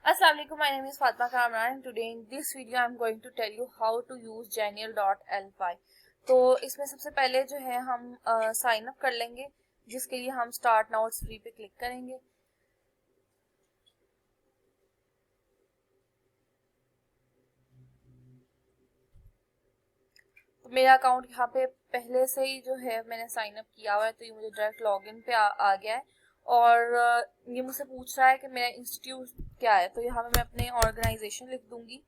Assalamu alaikum, my name is Fatma Kamran and today in this video I am going to tell you how to use genial.ly। तो इसमें सबसे पहले जो है हम sign up कर लेंगे, जिसके लिए हम स्टार्ट नाउ इट्स फ्री पे क्लिक करेंगे। तो मेरा अकाउंट यहाँ पे पहले से ही जो है मैंने साइन अप किया हुआ है, तो ये मुझे डायरेक्ट लॉगिन पे आ गया है और ये मुझसे पूछ रहा है कि मेरा इंस्टीट्यूट क्या है। तो यहाँ पे मैं अपने ऑर्गेनाइजेशन लिख दूंगी।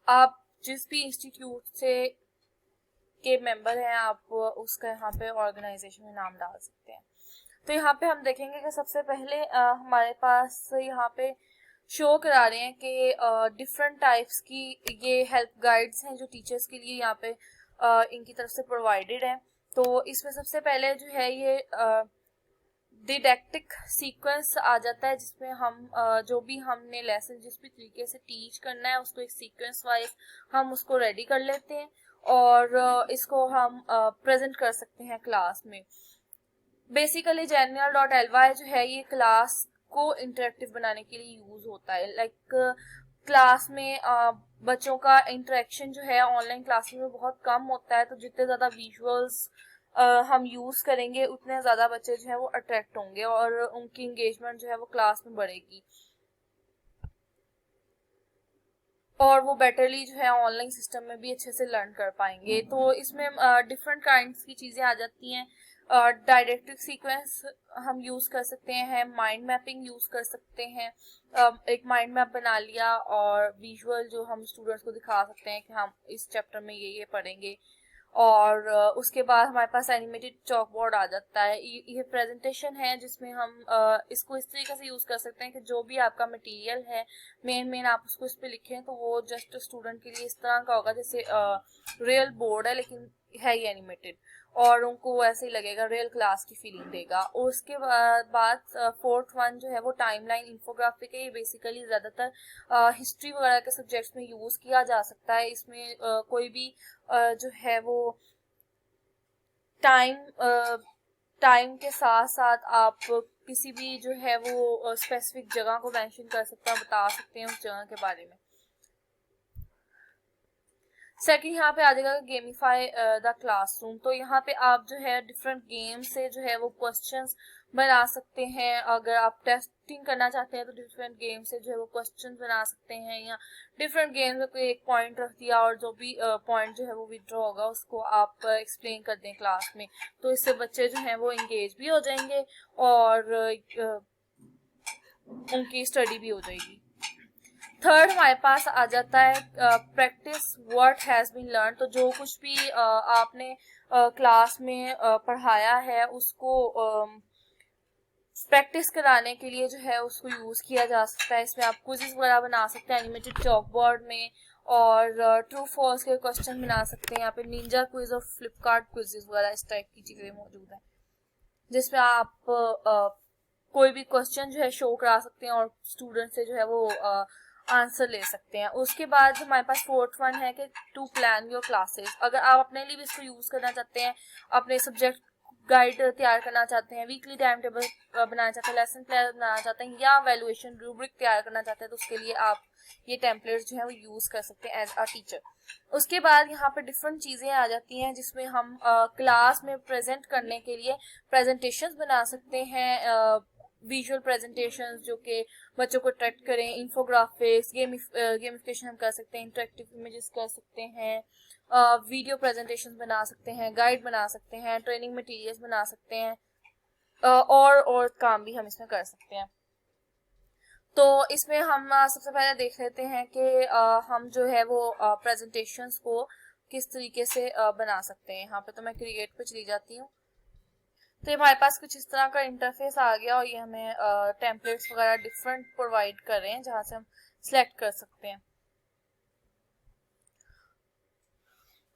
आप जिस भी इंस्टीट्यूट से के मेंबर हैं आप उसका यहाँ पे ऑर्गेनाइजेशन में नाम डाल सकते हैं। तो यहाँ पे हम देखेंगे कि सबसे पहले हमारे पास यहाँ पे शो करा रहे हैं कि डिफरेंट टाइप्स की ये हेल्प गाइड्स हैं जो टीचर्स के लिए यहाँ पे इनकी तरफ से प्रोवाइडेड हैं। तो इसमें सबसे पहले जो है ये डिडैक्टिक सीक्वेंस आ जाता है, जिसमें हम जो भी हमने लेसन जिस भी तरीके से टीच करना है उसको एक सीक्वेंस वाइज हम उसको रेडी कर लेते हैं और इसको हम प्रेजेंट कर सकते हैं क्लास में। बेसिकली genial.ly जो है ये क्लास को इंटरेक्टिव बनाने के लिए यूज होता है। लाइक क्लास में बच्चों का इंटरेक्शन जो है ऑनलाइन क्लासेस में बहुत कम होता है, तो जितने ज़्यादा विजुअल्स हम यूज करेंगे उतने ज़्यादा बच्चे जो है वो अट्रैक्ट होंगे और उनकी इंगेजमेंट जो है वो क्लास में बढ़ेगी और वो बेटरली जो है ऑनलाइन सिस्टम में भी अच्छे से लर्न कर पाएंगे। तो इसमें डिफरेंट काइंड्स की चीज़ें आ जाती हैं। डायरेक्टिक सीक्वेंस हम यूज कर सकते हैं, माइंड मैपिंग यूज कर सकते हैं। एक माइंड मैप बना लिया और विजुअल जो हम स्टूडेंट्स को दिखा सकते हैं कि हम इस चैप्टर में ये पढ़ेंगे। और उसके बाद हमारे पास एनिमेटेड चॉक बोर्ड आ जाता है। ये प्रेजेंटेशन है जिसमें हम इसको इस तरीके से यूज कर सकते हैं कि जो भी आपका मटेरियल है मेन आप उसको इस पे लिखें तो वो जस्ट स्टूडेंट के लिए इस तरह का होगा जैसे रियल बोर्ड है लेकिन है ही एनिमेटेड, और उनको ऐसे ही लगेगा, रियल क्लास की फीलिंग देगा। और उसके बाद फोर्थ वन जो है वो टाइमलाइन इंफोग्राफिक है। ये बेसिकली ज़्यादातर हिस्ट्री वगैरह के सब्जेक्ट्स में यूज़ किया जा सकता है। इसमें कोई भी जो है वो टाइम के साथ साथ आप किसी भी जो है वो स्पेसिफिक जगह को मेंशन कर सकते हैं, बता सकते हैं उस जगह के बारे में। सेकंड यहाँ पे आ जाएगा गेमिफाई द क्लासरूम। तो यहाँ पे आप जो है डिफरेंट गेम से जो है वो क्वेश्चंस बना सकते हैं। अगर आप टेस्टिंग करना चाहते हैं तो डिफरेंट गेम से जो है वो क्वेश्चंस बना सकते हैं, या डिफरेंट गेम में कोई एक पॉइंट रख दिया और जो भी पॉइंट जो है वो विड्रॉ होगा उसको आप एक्सप्लेन कर दें क्लास में। तो इससे बच्चे जो हैं वो इंगेज भी हो जाएंगे और उनकी स्टडी भी हो जाएगी। थर्ड हमारे पास आ जाता है practice what has been learn. तो जो कुछ भी आपने क्लास में पढ़ाया है उसको प्रैक्टिस कराने के लिए जो है उसको यूज किया जा सकता है। इसमें आप क्विज़ेस वगैरह बना सकते हैं एनिमेटेड चॉक बोर्ड में, और ट्रू फॉल्स के क्वेश्चन बना सकते हैं। यहाँ पे निंजा क्विज और फ्लिपकार्ट क्विज़ेस वगैरह इस टाइप की चीजें मौजूद है, जिसमें आप कोई भी क्वेश्चन जो है शो करा सकते हैं और स्टूडेंट से जो है वो आंसर ले सकते हैं। उसके बाद हमारे पास फोर्थ वन है कि टू प्लान योर क्लासेस। अगर आप अपने लिए भी इसको यूज करना चाहते हैं, अपने सब्जेक्ट गाइड तैयार करना चाहते हैं, वीकली टाइम टेबल बनाना चाहते हैं, लेसन प्लान बनाना चाहते हैं, या वैल्यूएशन रूब्रिक तैयार करना चाहते हैं, तो उसके लिए आप ये टेम्पलेट्स जो है वो यूज कर सकते हैं एज अ टीचर। उसके बाद यहाँ पे डिफरेंट चीजें आ जाती हैं जिसमें हम क्लास में प्रेजेंट करने के लिए प्रेजेंटेशंस बना सकते हैं, विजुअल प्रेजेंटेशंस जो कि बच्चों को अट्रैक्ट करें, इन्फोग्राफिक्स, गेमिफिकेशन हम कर सकते हैं, इंटरेक्टिव इमेजेस कर सकते हैं, वीडियो प्रेजेंटेशंस बना सकते हैं, गाइड बना सकते हैं, ट्रेनिंग मटेरियल्स बना सकते हैं, और काम भी हम इसमें कर सकते हैं। तो इसमें हम सबसे पहले देख लेते हैं कि हम जो है वो प्रेजेंटेशंस को किस तरीके से बना सकते हैं। यहाँ पे तो मैं क्रिएट पे चली जाती हूँ। तो हमारे पास कुछ इस तरह का इंटरफेस आ गया और ये हमें टेम्पलेट्स वगैरह डिफरेंट प्रोवाइड कर रहे हैं जहाँ से हम सिलेक्ट कर सकते हैं।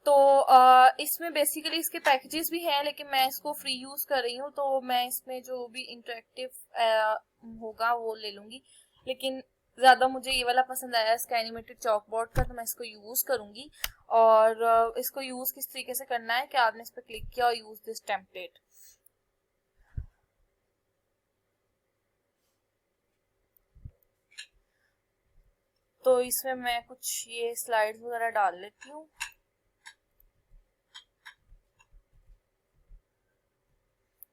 तो इसमें बेसिकली इसके पैकेजेस भी हैं, लेकिन मैं इसको फ्री यूज कर रही हूँ तो मैं इसमें जो भी इंटरेक्टिव होगा वो ले लूंगी। लेकिन ज़्यादा मुझे ये वाला पसंद आया इसका एनिमेटेड चॉक बोर्ड का, तो मैं इसको यूज़ करूँगी। और इसको यूज़ किस तरीके से करना है कि आपने इस पर क्लिक किया और यूज़ दिस टेम्पलेट। तो इसमें मैं कुछ ये स्लाइड्स वगैरह डाल लेती हूँ।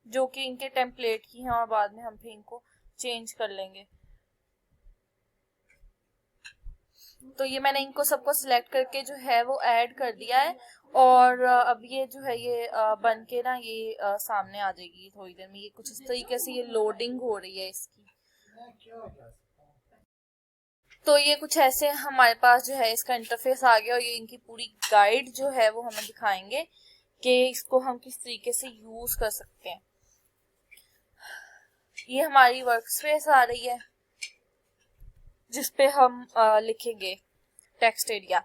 जो कि इनके टेम्पलेट की हैं और बाद में हम फिर इनको चेंज कर लेंगे। तो ये मैंने इनको सबको सिलेक्ट करके जो है वो ऐड कर दिया है। और अब ये जो है ये बन के ना ये सामने आ जाएगी थोड़ी देर में। ये कुछ इस तरीके से ये लोडिंग हो रही है इसकी। तो ये कुछ ऐसे हमारे पास जो है इसका इंटरफेस आ गया और ये इनकी पूरी गाइड जो है वो हमें दिखाएंगे कि इसको हम किस तरीके से यूज कर सकते हैं। ये हमारी वर्कस्पेस आ रही है जिसपे हम लिखेंगे टेक्स्ट एरिया।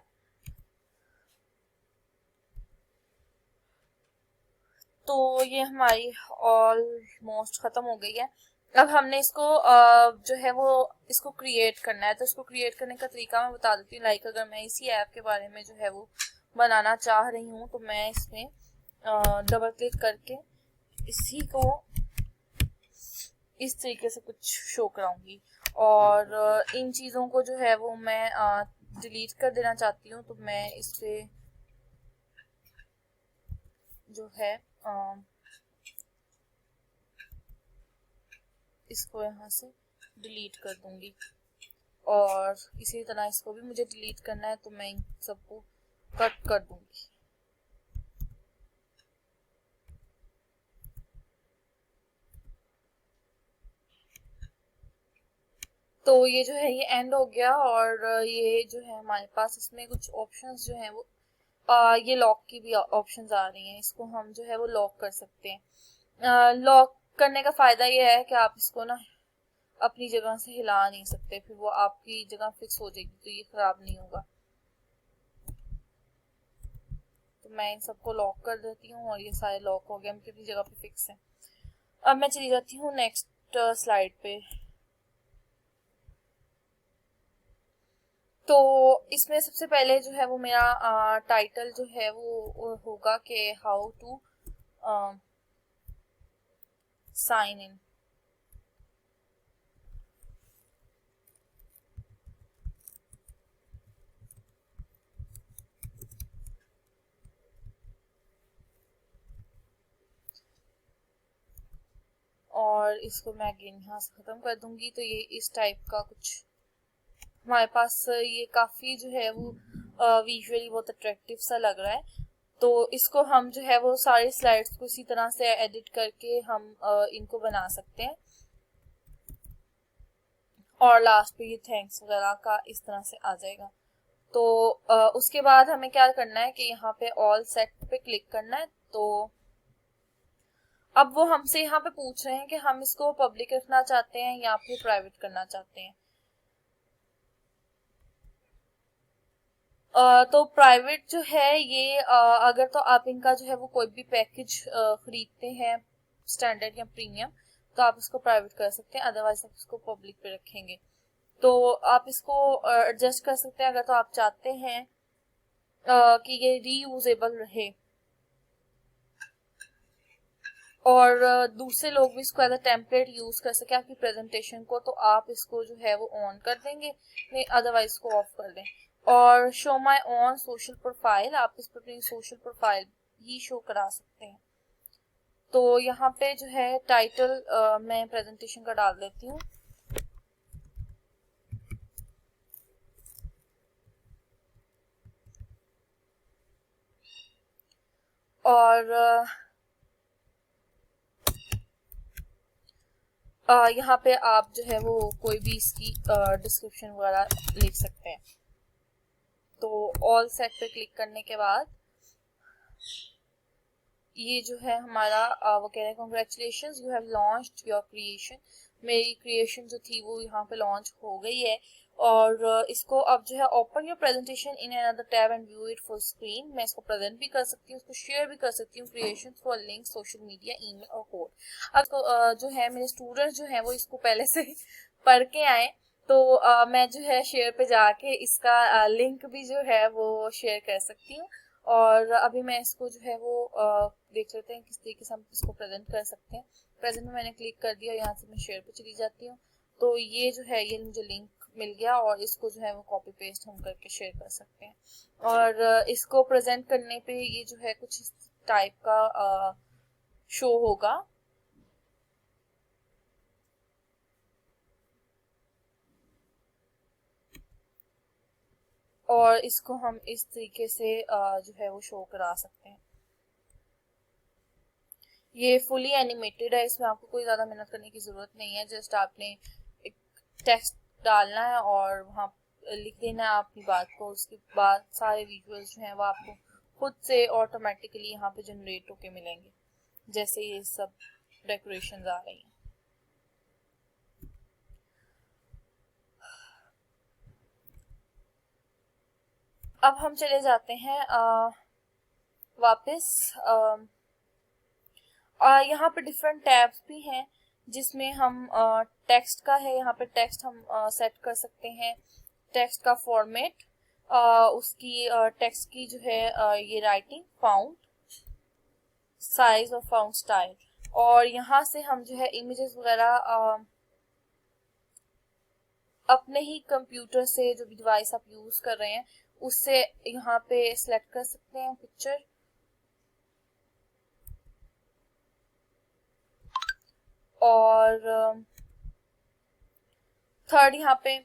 तो ये हमारी ऑलमोस्ट खत्म हो गई है। अब हमने इसको जो है वो इसको क्रिएट करना है। तो इसको क्रिएट करने का तरीका मैं बता देती हूँ। लाइक अगर मैं इसी ऐप के बारे में जो है वो बनाना चाह रही हूँ तो मैं इसमें डबल क्लिक करके इसी को इस तरीके से कुछ शो कराऊंगी। और इन चीज़ों को जो है वो मैं डिलीट कर देना चाहती हूँ। तो मैं इस पे जो है इसको यहाँ से डिलीट कर दूंगी। और इसी तरह इसको भी मुझे डिलीट करना है तो मैं इन सबको कट कर दूंगी। तो ये जो है ये एंड हो गया। और ये जो है हमारे पास इसमें कुछ ऑप्शंस जो है वो ये लॉक की भी ऑप्शंस आ रही हैं। इसको हम जो है वो लॉक कर सकते हैं। लॉक करने का फायदा ये है कि आप इसको ना अपनी जगह से हिला नहीं सकते, फिर वो आपकी जगह फिक्स हो जाएगी तो ये खराब नहीं होगा। तो मैं इन सबको लॉक कर देती हूँ और ये सारे लॉक हो गए, हम अपनी जगह पे फिक्स है। अब मैं चली जाती हूँ नेक्स्ट स्लाइड पे। तो इसमें सबसे पहले जो है वो मेरा टाइटल जो है वो होगा कि हाउ टू साइन इन। और इसको मैं अगेन यहाँ से ख़त्म कर दूंगी। तो ये इस टाइप का कुछ हमारे पास ये काफ़ी जो है वो विजुअली बहुत अट्रैक्टिव सा लग रहा है। तो इसको हम जो है वो सारी स्लाइड्स को इसी तरह से एडिट करके हम इनको बना सकते हैं। और लास्ट पे ये थैंक्स वगैरह का इस तरह से आ जाएगा। तो उसके बाद हमें क्या करना है कि यहाँ पे ऑल सेट पे क्लिक करना है। तो अब वो हमसे यहाँ पे पूछ रहे हैं कि हम इसको पब्लिक रखना चाहते हैं या फिर प्राइवेट करना चाहते हैं। तो प्राइवेट जो है ये अगर तो आप इनका जो है वो कोई भी पैकेज खरीदते हैं स्टैंडर्ड या प्रीमियम तो आप इसको प्राइवेट कर सकते हैं, अदरवाइज आप इसको पब्लिक पे रखेंगे। तो आप इसको एडजस्ट कर सकते हैं अगर तो आप चाहते हैं कि ये रीयूजेबल रहे और दूसरे लोग भी इसको एज अ टेम्पलेट यूज कर सके आपकी प्रेजेंटेशन को। तो आप इसको जो है वो ऑन कर देंगे, नहीं अदरवाइज इसको ऑफ कर दें। और show my on social profile, आप इस पर अपनी सोशल प्रोफाइल ही शो करा सकते हैं। तो यहाँ पे जो है टाइटल मैं प्रेजेंटेशन का डाल देती हूँ। और यहाँ पे आप जो है वो कोई भी इसकी डिस्क्रिप्शन वगैरह लिख सकते हैं। तो ऑल सेट पे क्लिक करने के बाद ये जो है हमारा वो कह रहे हैं congratulation you have launched your creation. मेरी क्रिएशन जो थी वो यहाँ पे लॉन्च हो गई है। और इसको अब जो है open your presentation in another tab and view it full screen. मैं इसको प्रेजेंट भी कर सकती हूँ, इसको शेयर भी कर सकती हूँ creation through link, social media, email और कोड। अब जो है मेरे स्टूडेंट्स जो है वो इसको पहले से पढ़ के आए तो मैं जो है शेयर पे जाके इसका लिंक भी जो है वो शेयर कर सकती हूँ। और अभी मैं इसको जो है वो देख लेते हैं किस तरीके से हम इसको प्रेजेंट कर सकते हैं। प्रेजेंट में मैंने क्लिक कर दिया, यहाँ से मैं शेयर पे चली जाती हूँ। तो ये जो है ये मुझे लिंक मिल गया और इसको जो है वो कॉपी पेस्ट हम करके शेयर कर सकते हैं। और इसको प्रेजेंट करने पे ये जो है कुछ इस टाइप का शो होगा। और इसको हम इस तरीके से जो है वो शो करा सकते हैं। ये फुली एनिमेटेड है, इसमें आपको कोई ज़्यादा मेहनत करने की ज़रूरत नहीं है। जस्ट आपने एक टेक्स्ट डालना है और वहाँ लिख देना है अपनी बात को। उसके बाद सारे विजुअल्स जो हैं वो आपको खुद से ऑटोमेटिकली यहाँ पे जनरेट होके मिलेंगे, जैसे ये सब डेकोरेशंस आ रही हैं। अब हम चले जाते हैं वापस। यहाँ पे डिफरेंट टैब्स भी हैं जिसमें हम टेक्स्ट का है, यहाँ पे टेक्स्ट हम सेट कर सकते हैं, टेक्स्ट का फॉर्मेट, उसकी टेक्स्ट की जो है ये राइटिंग, फाउंट साइज और फाउंट स्टाइल। और यहाँ से हम जो है इमेजेस वगैरह अपने ही कंप्यूटर से जो भी डिवाइस आप यूज कर रहे हैं उससे यहाँ पे सिलेक्ट कर सकते हैं पिक्चर। और थर्ड यहाँ पे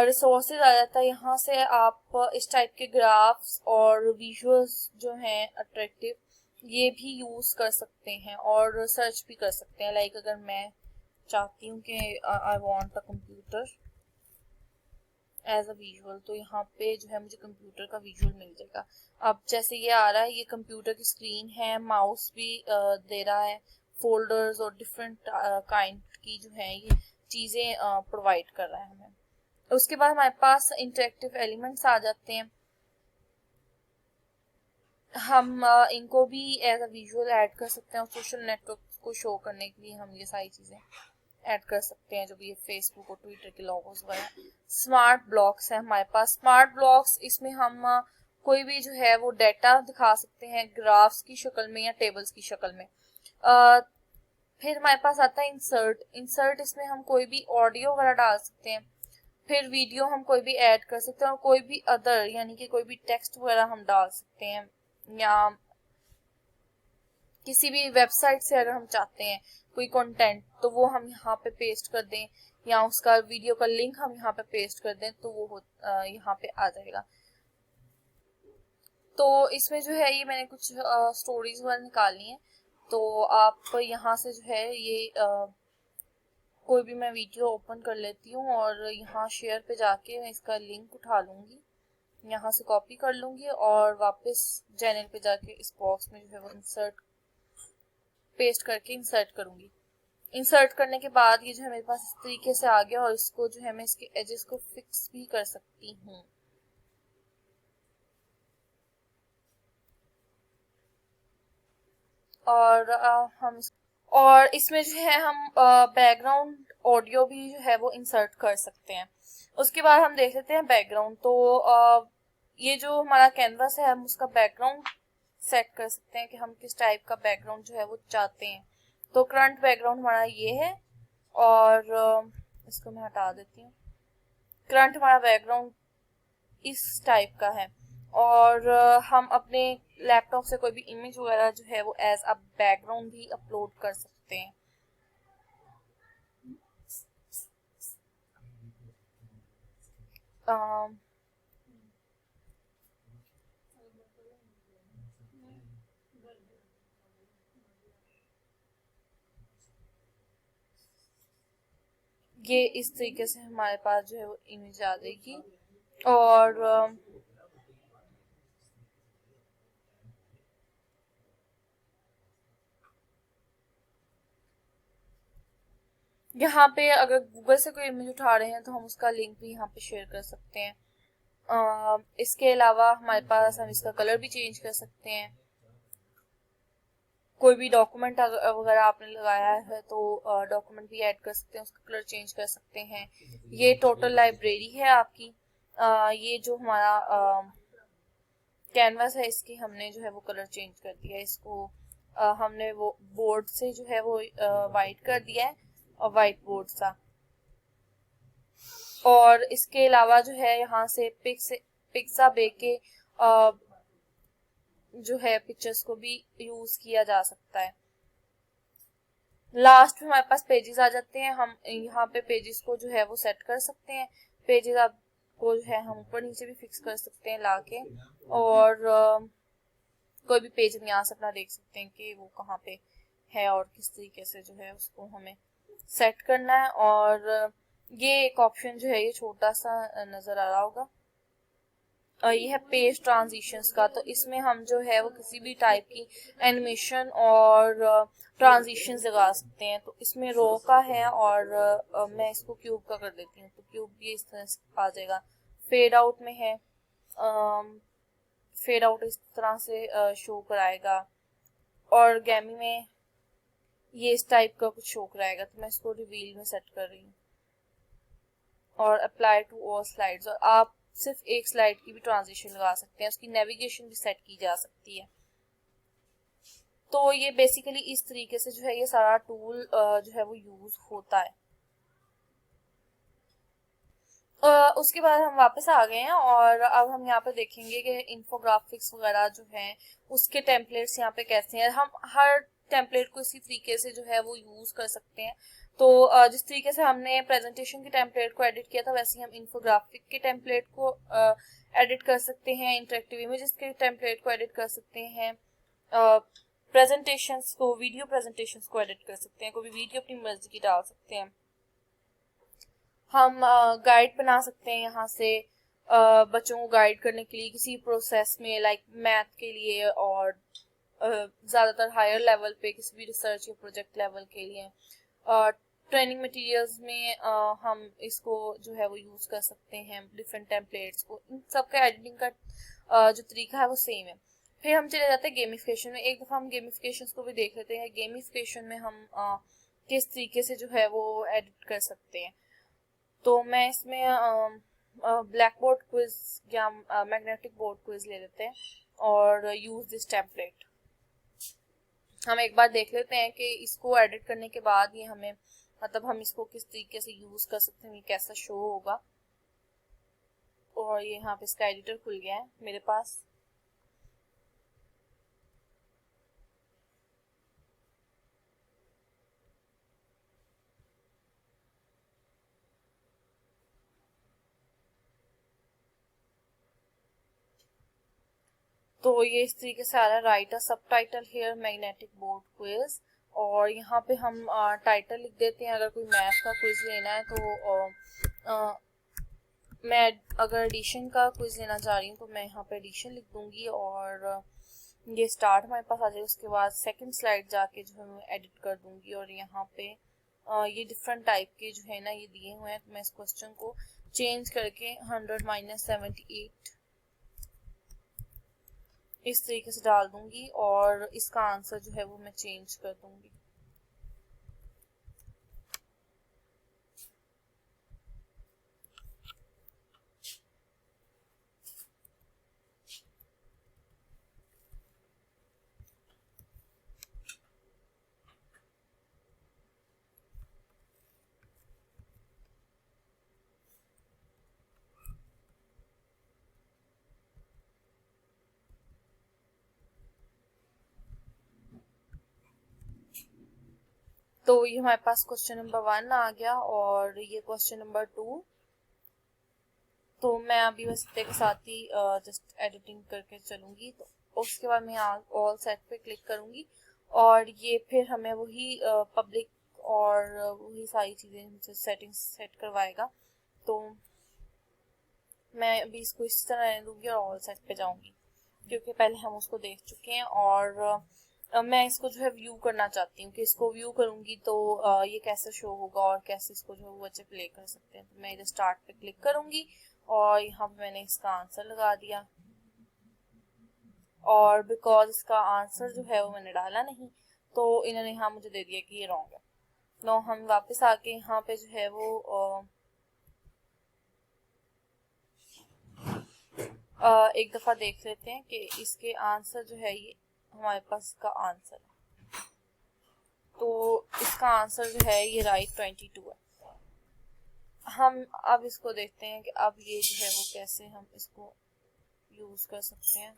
रिसोर्सेज आ जाता है। यहाँ से आप इस टाइप के ग्राफ्स और विजुअल्स जो हैं अट्रैक्टिव ये भी यूज कर सकते हैं और सर्च भी कर सकते हैं। लाइक अगर मैं चाहती हूँ कि I want a computer as a visual, तो यहाँ पे जो है मुझे कंप्यूटर का विजुअल मिल जाएगा। अब जैसे ये आ रहा है, ये कंप्यूटर की स्क्रीन है, माउस भी दे रहा है, फोल्डर्स और डिफरेंट काइंड की जो है ये चीज़ें प्रोवाइड कर रहा है हमें। उसके बाद हमारे पास इंटरेक्टिव एलिमेंट्स आ जाते हैं। हम इनको भी एज अ विजुअल ऐड कर सकते हैं और सोशल नेटवर्क को शो करने के लिए हम ये सारी चीज़ें ऐड कर सकते हैं, जो भी ये फेसबुक और ट्विटर के लोगोस वगैरह। स्मार्ट ब्लॉक्स है हमारे पास। स्मार्ट ब्लॉक्स इसमें हम कोई भी जो है वो डेटा दिखा सकते हैं ग्राफ्स की शक्ल में या टेबल्स की शक्ल में। फिर हमारे पास आता है इंसर्ट। इंसर्ट इसमें हम कोई भी ऑडियो वगैरह डाल सकते हैं, फिर वीडियो हम कोई भी ऐड कर सकते हैं और कोई भी अदर यानी कि कोई भी टेक्स्ट वगैरह हम डाल सकते हैं, या किसी भी वेबसाइट से अगर हम चाहते हैं कोई कंटेंट तो वो हम यहाँ पे पेस्ट कर दें, या उसका वीडियो का लिंक हम यहाँ पे पेस्ट कर दें तो वो यहाँ पे आ जाएगा। तो इसमें जो है ये मैंने कुछ स्टोरीज वगैरह निकाली हैं। तो आप यहाँ से जो है ये कोई भी मैं वीडियो ओपन कर लेती हूँ और यहाँ शेयर पे जाके मैं इसका लिंक उठा लूँगी, यहाँ से कॉपी कर लूँगी और वापस चैनल पे जाके इस बॉक्स में जो है वो इंसर्ट पेस्ट करके इंसर्ट करूँगी। इंसर्ट करने के बाद ये जो है मेरे पास इस तरीके से आ गया और इसको जो है मैं इसके एजेस को फिक्स भी कर सकती हूँ। और और इसमें जो है हम बैकग्राउंड ऑडियो भी जो है वो इंसर्ट कर सकते हैं। उसके बाद हम देख लेते हैं बैकग्राउंड। तो ये जो हमारा कैनवास है हम उसका बैकग्राउंड सेट कर सकते हैं कि हम किस टाइप का बैकग्राउंड जो है वो चाहते हैं। तो करंट बैकग्राउंड हमारा ये है और इसको मैं हटा देती हूँ। करंट हमारा बैकग्राउंड इस टाइप का है और हम अपने लैपटॉप से कोई भी इमेज वगैरह जो है वो एज अ बैकग्राउंड भी अपलोड कर सकते हैं। ये इस तरीके से हमारे पास जो है वो इमेज आ जाएगी। और यहाँ पे अगर गूगल से कोई इमेज उठा रहे हैं तो हम उसका लिंक भी यहाँ पे शेयर कर सकते हैं। इसके अलावा हमारे पास हम इसका कलर भी चेंज कर सकते हैं कोई भी डॉक्यूमेंट वगैरह आपने लगाया है तो डॉक्यूमेंट भी ऐड कर सकते हैं, उसका कलर चेंज कर सकते हैं। ये टोटल लाइब्रेरी है आपकी। ये जो हमारा कैनवास है, इसकी हमने जो है वो कलर चेंज कर दिया है। इसको हमने वो बोर्ड से जो है वो वाइट कर दिया है, और वाइट बोर्ड सा। और इसके अलावा जो है यहाँ से पिक्सा बे के जो है पिक्चर्स को भी यूज किया जा सकता है। लास्ट में हमारे पास पेजेस आ जाते हैं। हम यहाँ पे पेजेस को जो है वो सेट कर सकते हैं। पेजेस आपको जो है हम ऊपर नीचे भी फिक्स कर सकते हैं लाके, और कोई भी पेज हम यहाँ से अपना देख सकते हैं कि वो कहाँ पे है और किस तरीके से जो है उसको हमें सेट करना है। और ये एक ऑप्शन जो है ये छोटा सा नजर आ रहा होगा, ये है पेज ट्रांजिशंस का। तो इसमें हम जो है वो किसी भी टाइप की एनिमेशन और ट्रांजिशंस लगा सकते हैं। तो इसमें रो का है, और मैं इसको क्यूब का कर देती हूँ, तो क्यूब भी इस तरह से आ जाएगा। फेड आउट में है, फेड आउट इस तरह से शो कराएगा, और गैमी में ये इस टाइप का कुछ शो कराएगा। तो मैं इसको रिवील में सेट कर रही हूँ, और अप्लाई टू ऑल स्लाइड्स। और आप सिर्फ एक स्लाइड की भी ट्रांजिशन लगा सकते हैं, उसकी नेविगेशन भी सेट की जा सकती है। तो ये बेसिकली इस तरीके से जो है ये सारा टूल जो है वो यूज होता है। उसके बाद हम वापस आ गए हैं, और अब हम यहाँ पे देखेंगे कि इन्फोग्राफिक्स वगैरह जो है उसके टेम्पलेट्स यहाँ पे कैसे हैं। हम हर टेम्पलेट को इसी तरीके से जो है वो यूज कर सकते हैं। तो जिस तरीके से हमने प्रेजेंटेशन के टेम्पलेट को एडिट किया था, वैसे ही हम इन्फोग्राफिक के टेम्पलेट को एडिट कर सकते हैं, इंटरेक्टिव इमेजेस के टेम्पलेट को एडिट कर सकते हैं, प्रेजेंटेशंस को, वीडियो प्रेजेंटेशंस को एडिट कर सकते हैं, कोई भी वीडियो अपनी मर्जी की डाल सकते हैं। हम गाइड बना सकते हैं यहाँ से, बच्चों को गाइड करने के लिए किसी प्रोसेस में, लाइक मैथ के लिए, और ज़्यादातर हायर लेवल पे किसी भी रिसर्च या प्रोजेक्ट लेवल के लिए। ट्रेनिंग मटेरियल्स में हम इसको जो है वो यूज़ कर सकते हैं, डिफरेंट टेम्पलेट्स को। इन सब का एडिटिंग का जो तरीका है वो सेम है। फिर हम चले जाते हैं गेमिफिकेशन में। एक दफ़ा हम गेमिफिकेशन को भी देख लेते हैं। गेमिफिकेशन में हम किस तरीके से जो है वो एडिट कर सकते हैं। तो मैं इसमें ब्लैक बोर्ड क्विज या मैग्नेटिक बोर्ड क्विज ले लेते हैं, और यूज दिस टेम्पलेट। हम एक बार देख लेते हैं कि इसको एडिट करने के बाद ये हमें, मतलब हम इसको किस तरीके से यूज कर सकते हैं, ये कैसा शो होगा। और ये यहाँ पे इसका एडिटर खुल गया है मेरे पास। तो ये इस तरीके से आ रहा है, right a subtitle here magnetic board quiz. और यहाँ पे हम टाइटल लिख देते हैं। अगर कोई मैथ का क्विज लेना है तो मैं अगर एडिशन का क्विज लेना चाह रही हूँ तो मैं यहाँ पे एडिशन लिख दूंगी, और ये स्टार्ट हमारे पास आ जाएगा। उसके बाद सेकंड स्लाइड जाके जो है मैं एडिट कर दूंगी, और यहाँ पे ये डिफरेंट टाइप के जो है ना ये दिए हुए हैं। तो मैं इस क्वेश्चन को चेंज करके 100-78 इस तरीके से डाल दूंगी, और इसका आंसर जो है वो मैं चेंज कर दूंगी। तो ये हमारे पास क्वेश्चन नंबर 1 आ गया, और ये क्वेश्चन नंबर 2। तो मैं अभी बस इतने के साथ ही जस्ट एडिटिंग करके चलूंगी। तो उसके बाद मैं ऑल सेट पे क्लिक करूंगी, और ये फिर हमें वही पब्लिक और वही सारी चीज़ें हमसे सेटिंग्स सेट करवाएगा। तो मैं अभी इसको इस तरह रहने दूंगी और ऑल सेट पे जाऊंगी, क्योंकि पहले हम उसको देख चुके हैं। और मैं इसको जो है व्यू करना चाहती हूँ कि इसको व्यू करूंगी तो ये कैसे शो होगा, और कैसे इसको जो है वो बच्चे प्ले कर सकते हैं। तो मैं इधर स्टार्ट पे क्लिक करूंगी, और यहाँ पे मैंने इसका आंसर लगा दिया। और बिकॉज इसका आंसर जो है वो मैंने डाला नहीं, तो इन्होंने यहाँ मुझे दे दिया कि ये रॉन्ग है। नो हम वापस आके यहाँ पे जो है वो एक दफ़ा देख लेते हैं कि इसके आंसर जो है ये हमारे पास इसका आंसर है। तो इसका आंसर जो है ये राइट 22 है। हम अब इसको देखते हैं कि अब ये जो है वो कैसे हम इसको यूज़ कर सकते हैं।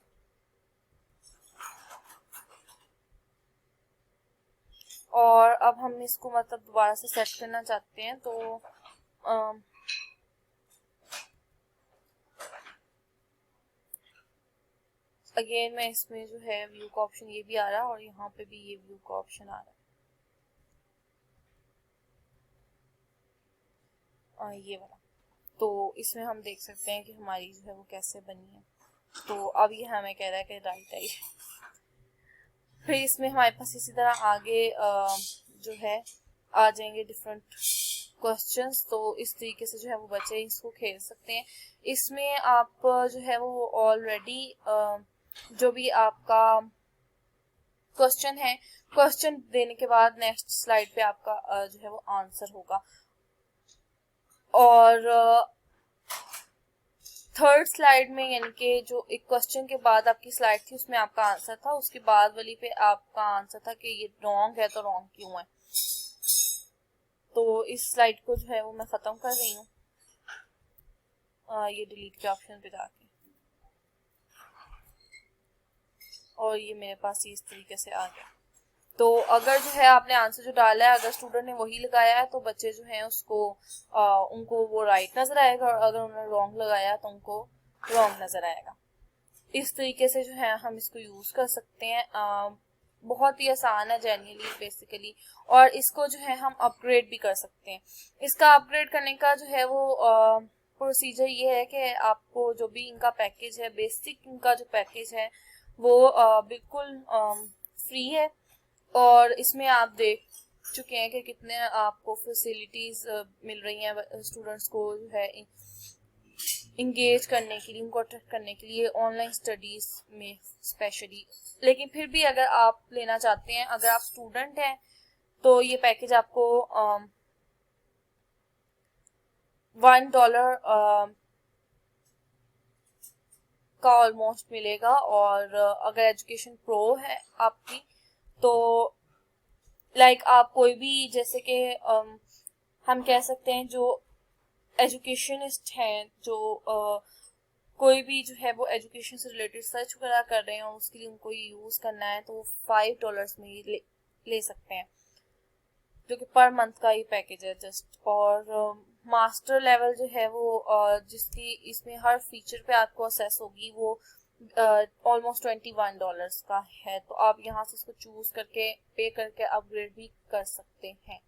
और अब हम इसको मतलब दोबारा से सेट करना चाहते हैं, तो अगेन मैं इसमें जो है व्यू का ऑप्शन ये भी आ रहा है और यहाँ पे भी ये व्यू का ऑप्शन आ रहा है ये वाला। तो इसमें हम देख सकते हैं कि हमारी जो है वो कैसे बनी है। तो अब ये हमें कह रहा है कि राइट आई। फिर इसमें हमारे पास इसी तरह आगे जो है आ जाएंगे डिफरेंट क्वेश्चंस। तो इस तरीके से जो है वो बच्चे इसको खेल सकते हैं। इसमें आप जो है वो ऑलरेडी जो भी आपका क्वेश्चन है, क्वेश्चन देने के बाद नेक्स्ट स्लाइड पे आपका जो है वो आंसर होगा। और थर्ड स्लाइड में यानी कि जो एक क्वेश्चन के बाद आपकी स्लाइड थी उसमें आपका आंसर था, उसके बाद वाली पे आपका आंसर था कि ये रॉन्ग है तो रॉन्ग क्यों है। तो इस स्लाइड को जो है वो मैं ख़त्म कर रही हूँ ये डिलीट के ऑप्शन पे जाके, और ये मेरे पास इस तरीके से आ गया। तो अगर जो है आपने आंसर जो डाला है अगर स्टूडेंट ने वही लगाया है तो बच्चे जो हैं उसको उनको वो राइट नज़र आएगा, और अगर उन्होंने रॉन्ग लगाया तो उनको रॉन्ग नज़र आएगा। इस तरीके से जो है हम इसको यूज़ कर सकते हैं। बहुत ही आसान है जेन्युइनली बेसिकली, और इसको जो है हम अपग्रेड भी कर सकते हैं। इसका अपग्रेड करने का जो है वो प्रोसीजर ये है कि आपको जो भी इनका पैकेज है, बेसिक इनका जो पैकेज है वो बिल्कुल फ्री है, और इसमें आप देख चुके हैं कि कितने आपको फैसिलिटीज़ मिल रही हैं स्टूडेंट्स को जो है इंगेज करने के लिए, उनको अट्रैक्ट करने के लिए ऑनलाइन स्टडीज़ में स्पेशली। लेकिन फिर भी अगर आप लेना चाहते हैं, अगर आप स्टूडेंट हैं तो ये पैकेज आपको $1 का ऑलमोस्ट मिलेगा। और अगर एजुकेशन प्रो है आपकी तो लाइक आप कोई भी जैसे कि हम कह सकते हैं जो एजुकेशनिस्ट हैं, जो कोई भी जो है वो एजुकेशन से रिलेटेड सर्च वगैरह कर रहे हैं और उसके लिए उनको यूज़ करना है तो वो $5 में ही ले सकते हैं, जो कि पर मंथ का ही पैकेज है जस्ट। और मास्टर लेवल जो है वो जिसकी इसमें हर फीचर पे आपको असेस होगी वो ऑलमोस्ट $21 का है। तो आप यहाँ से इसको चूज करके पे करके अपग्रेड भी कर सकते हैं।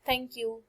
Thank you.